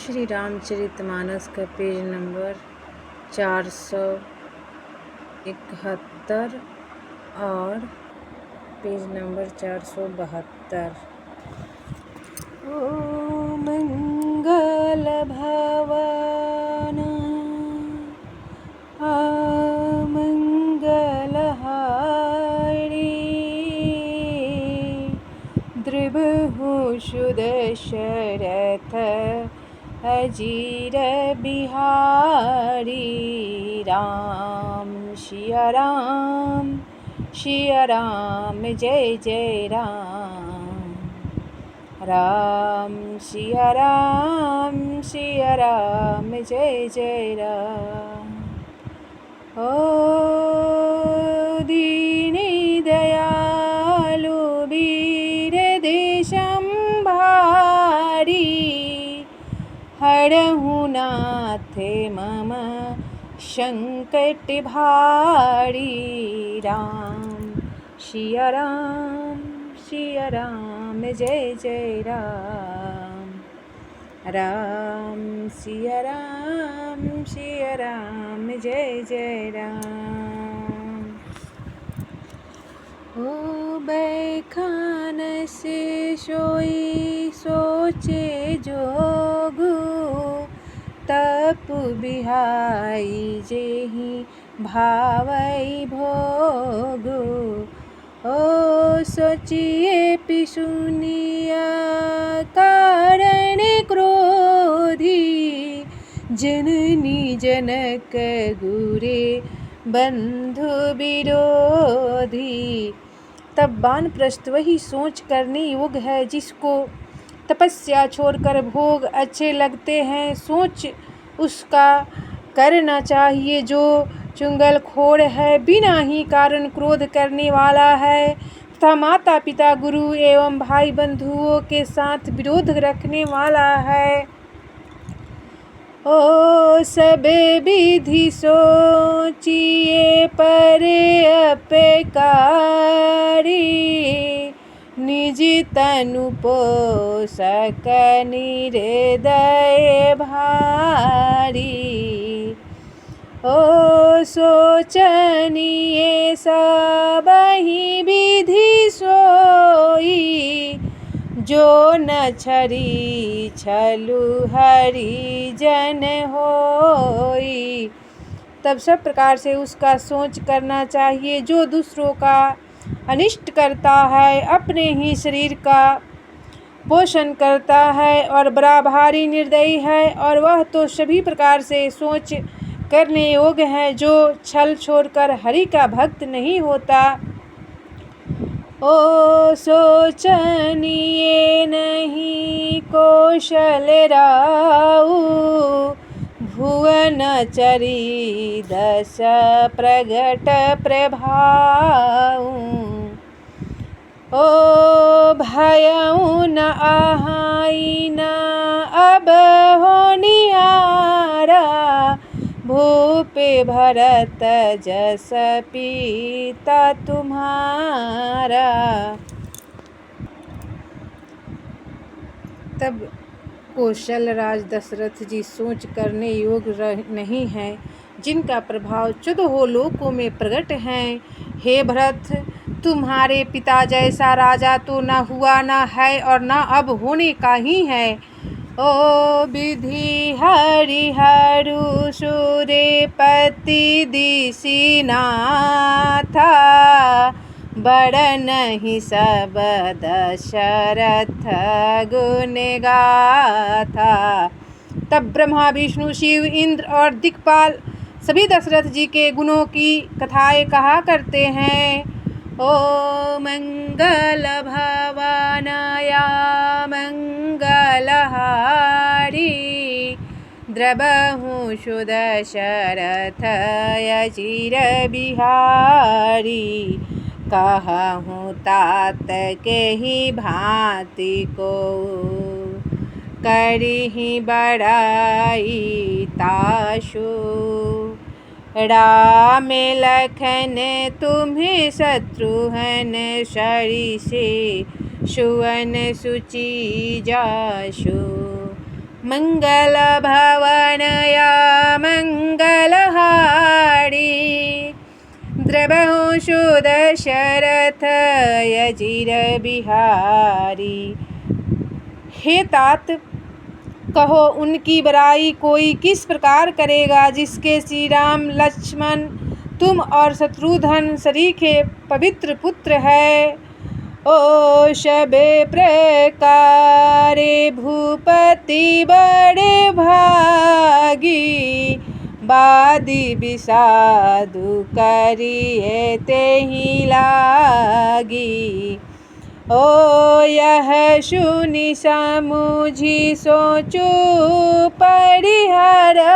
श्री रामचरितमानस का page number 471 और page number 472। ओ मंगल भवन मंगलहारी द्रिभु सुदशरथ अजीर बिहारी। राम सिया राम जय जय राम। राम सिया राम जय जय राम। ओ दीन दयालु वीर देशंभारी हरहु नाथ मम संकट भारी। राम सिया राम जय जय राम। राम सिया राम जय जय राम। ओ बैखान से सोई सोचे जोगु तप बिहाई जेहि भावई भोगु। ओ सोचिए पिसुनिया कारण क्रोधी जननी जनक गुरे बंधु विरोधी। तब वानप्रस्थ वही सोच करने योग्य है जिसको तपस्या छोड़कर भोग अच्छे लगते हैं। सोच उसका करना चाहिए जो चुंगलखोर है, बिना ही कारण क्रोध करने वाला है तथा माता पिता गुरु एवं भाई बंधुओं के साथ विरोध रखने वाला है। ओ सब विधि सोचिए पर अपकारी निज तनु पोषक निर्दय भारी। ओ सोचनिए सबहि विधि सोई जो न छरी छलु हरि जन होई। तब सब प्रकार से उसका सोच करना चाहिए जो दूसरों का अनिष्ट करता है, अपने ही शरीर का पोषण करता है और बड़ा भारी निर्दयी है। और वह तो सभी प्रकार से सोच करने योग्य है जो छल छोड़कर हरि का भक्त नहीं होता। ओ सोचनिए नहीं कौशल राउ भुवन चरी दस प्रगट प्रभाऊ। ओ भयउ न आहाई न अब होनिहारा भूपे भरत जस पिता तुम्हारा। तब कौशल राज दशरथ जी सोच करने योग्य नहीं हैं, जिनका प्रभाव 14 लोकों में प्रकट है। हे भरत, तुम्हारे पिता जैसा राजा तो न हुआ न है और न अब होने का ही है। ओ विधि हरिहरु सूर्यपति दिशिनाथा बड़नहि सब दशरथ गुण गाथा। तब ब्रह्मा विष्णु शिव इंद्र और दिक्पाल सभी दशरथ जी के गुणों की कथाएं कहा करते हैं। ओ मंगल भवनया मंगलहारी द्रबहु सुदशरथ अजीर बिहारी। कहूँ तात के ही भांति को करिहि बड़ाई ताशु। राम लखन तुम्हें शत्रुघ्न सरिसे सुवन सुचि जासु। मंगल भवनया मंगलहारी द्रवहु दशरथ अजिर बिहारी। हे तात, कहो उनकी बड़ाई कोई किस प्रकार करेगा जिसके श्री राम लक्ष्मण तुम और शत्रुघ्न सरीखे पवित्र पुत्र है। ओ सबे प्रकारे भूपति बड़े भागी बादी विषादु करिए तेहि लागी। ओ यह सुनि समुझि सोचु परिहरहु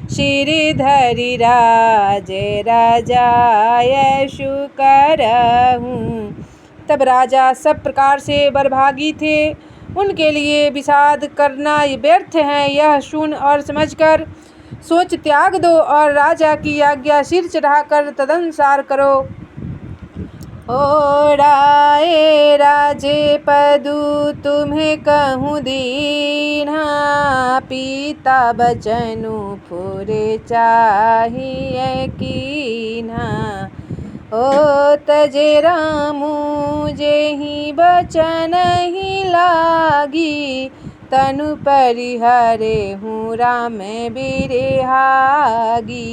सिरधरि राजे राजायशु करहु। तब राजा सब प्रकार से बड़भागी थे, उनके लिए विषाद करना व्यर्थ है, यह सुन और समझकर सोच त्याग दो और राजा की आज्ञा सिर चढ़ाकर तदनुसार करो। ओ राय राजे पदु तुम्हें कहूँ दीन्हा पिता बचनु फुरे चाहिए कीन्हा। ओ तजे रामू जेहि बचन ही लागी तनु परिहरे हूँ राम बिरहागी।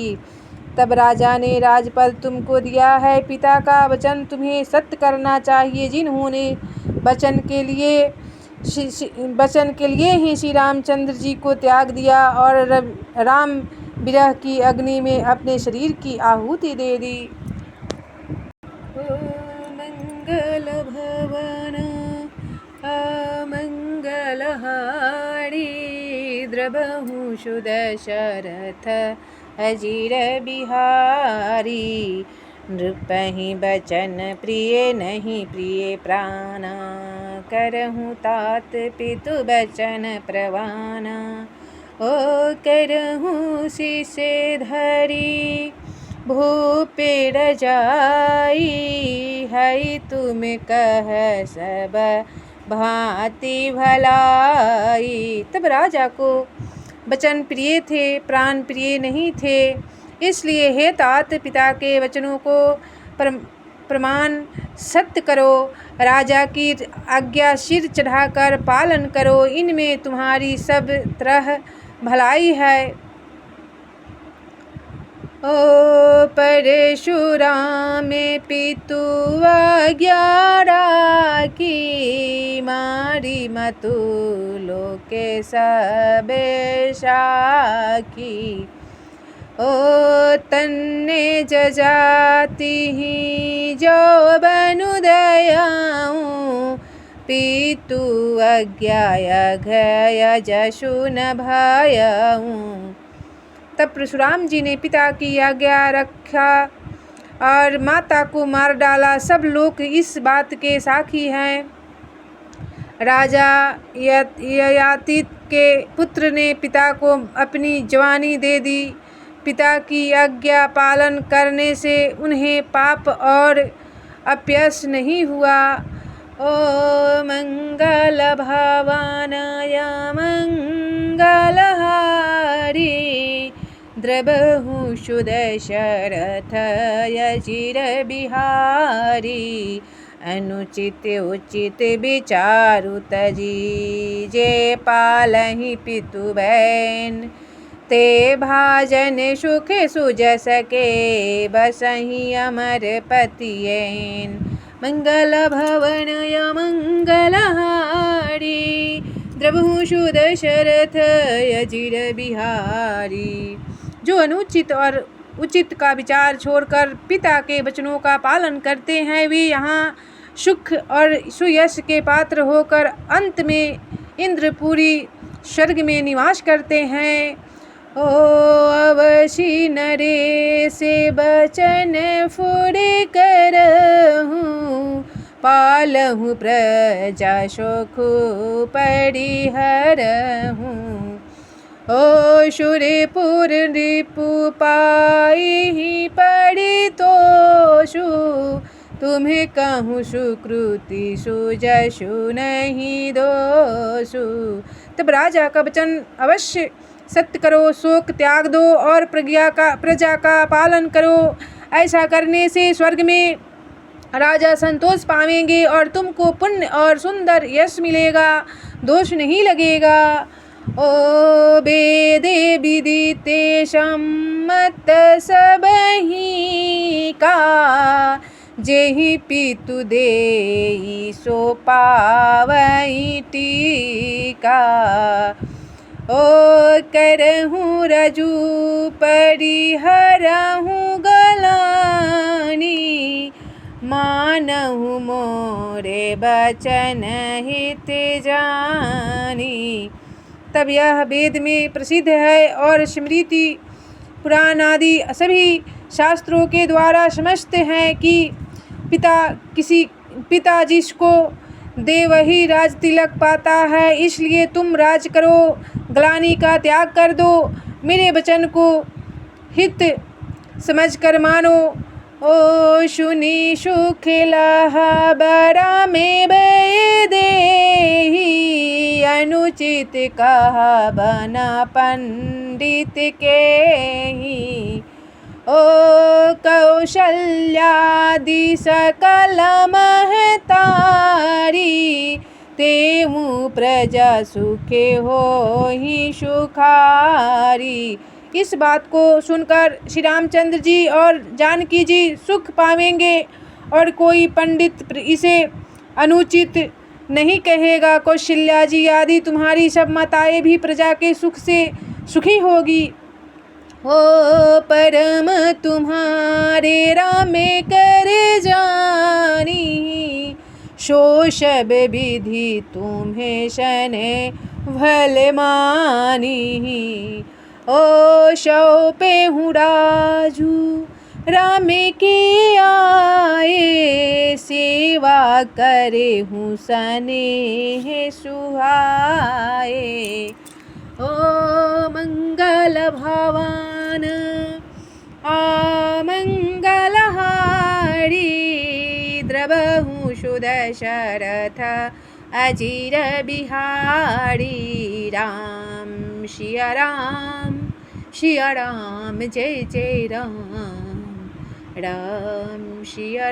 तब राजा ने राजपद तुमको दिया है, पिता का वचन तुम्हें सत्य करना चाहिए। जिन्होंने वचन के लिए ही श्री रामचंद्र जी को त्याग दिया और राम विरह की अग्नि में अपने शरीर की आहुति दे दी। मंगल भवन अमंगलहारी द्रवहु दशरथ अजिर बिहारी। नृपहि बचन प्रिय नहीं प्रिय प्राणा करहूँ तात पितु बचन प्रवाना। ओ करहूँ शीसे धरी भूपेर जाई है तुम कह सब भांति भलाई। तब राजा को वचन प्रिय थे, प्राण प्रिय नहीं थे, इसलिए हे तात पिता के वचनों को प्रमाण सत्य करो, राजा की आज्ञा सिर चढ़ाकर पालन करो, इनमें तुम्हारी सब तरह भलाई है। ओ परशुराम पितु आज्ञा राखी मारी मतु लोके सबे साखी। ओ तन्ने जजाति ही जो बनु दयाऊँ पितु आज्ञा घय जशु न भयऊँ। तब परशुराम जी ने पिता की आज्ञा रखा और माता को मार डाला। सब लोग इस बात के साक्षी हैं। राजा ययाति के पुत्र ने पिता को अपनी जवानी दे दी। पिता की आज्ञा पालन करने से उन्हें पाप और अपयश नहीं हुआ। ओ मंगल भवनाय मंगलहारी द्रवहु दशरथ अजिर बिहारी। अनुचित उचित विचारु तजी जे पालहि पितु बैन ते भाजन सुख सुजस के बसहि अमर पतियैन। मंगल भवनाय मंगलहारी द्रवहु दशरथ अजिर बिहारी। जो अनुचित और उचित का विचार छोड़कर पिता के वचनों का पालन करते हैं, वे यहाँ सुख और सुयश के पात्र होकर अंत में इंद्रपुरी स्वर्ग में निवास करते हैं। ओ अवशी नरेश बचन फुरे करहूँ पालहूँ प्रजा शोखु परिहरहूँ। ओ शूरपुर रिपु पाई परितोषु तुम्हें कहूँ सुकृति सुजशु नहीं दोषु। तब राजा का वचन अवश्य सत्य करो, शोक त्याग दो और प्रजा का पालन करो। ऐसा करने से स्वर्ग में राजा संतोष पावेंगे और तुमको पुण्य और सुंदर यश मिलेगा, दोष नहीं लगेगा। ओ वेदे विदिते सम्मत सबहि का, जेहि पितु देहि सो पावई टीका। ओ करहूँ रजू परिहरहूँ गलानी, मानहु मोरे बचन हित जानी। तब यह वेद में प्रसिद्ध है और स्मृति पुराण आदि सभी शास्त्रों के द्वारा समझते हैं कि पिता जिसको दे वही राज तिलक पाता है। इसलिए तुम राज करो, ग्लानि का त्याग कर दो, मेरे वचन को हित समझकर मानो। ओ सुनी सुखिलह बरा में देहि, अनुचित कह बना पंडित केहि। ओ कौशल्यादि सकल महतारी, तेहु प्रजा सुखे होहि सुखारी। इस बात को सुनकर श्री रामचंद्र जी और जानकी जी सुख पावेंगे और कोई पंडित इसे अनुचित नहीं कहेगा। कौशल्या जी आदि तुम्हारी सब माताएं भी प्रजा के सुख से सुखी होगी। हो परम तुम्हारे राम करे जानी, सो सब विधि तुम्हें सने भले मानी। ओ सौंपे हूँ राजू राम के आए, सेवा करे हूँ स्नेह सुहाए। ओ मंगल भवन अमंगलहारी, द्रवहूँ सुदशरथ अजीर बिहारी। राम सिया राम जय जय राम, राम सिया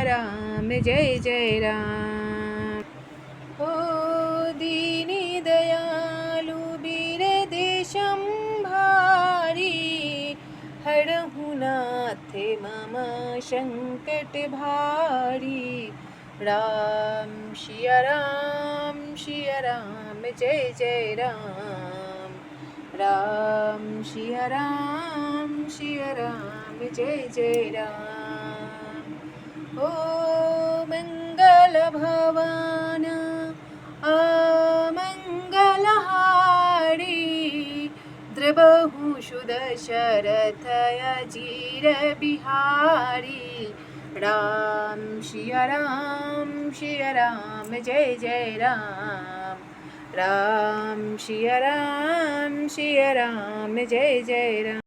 राम जय जय राम। ओ दीनी दयालु बिरदे संभारी, हरहु नाथ मम संकट भारी। राम सिया राम जय जय राम, राम सिया राम जय जय राम। ओ मंगल भवन अमंगलहारी, द्रवहूँ सुदशरथ अजीर बिहारी। राम सिया राम जय जय राम, राम सिया राम जय जय राम।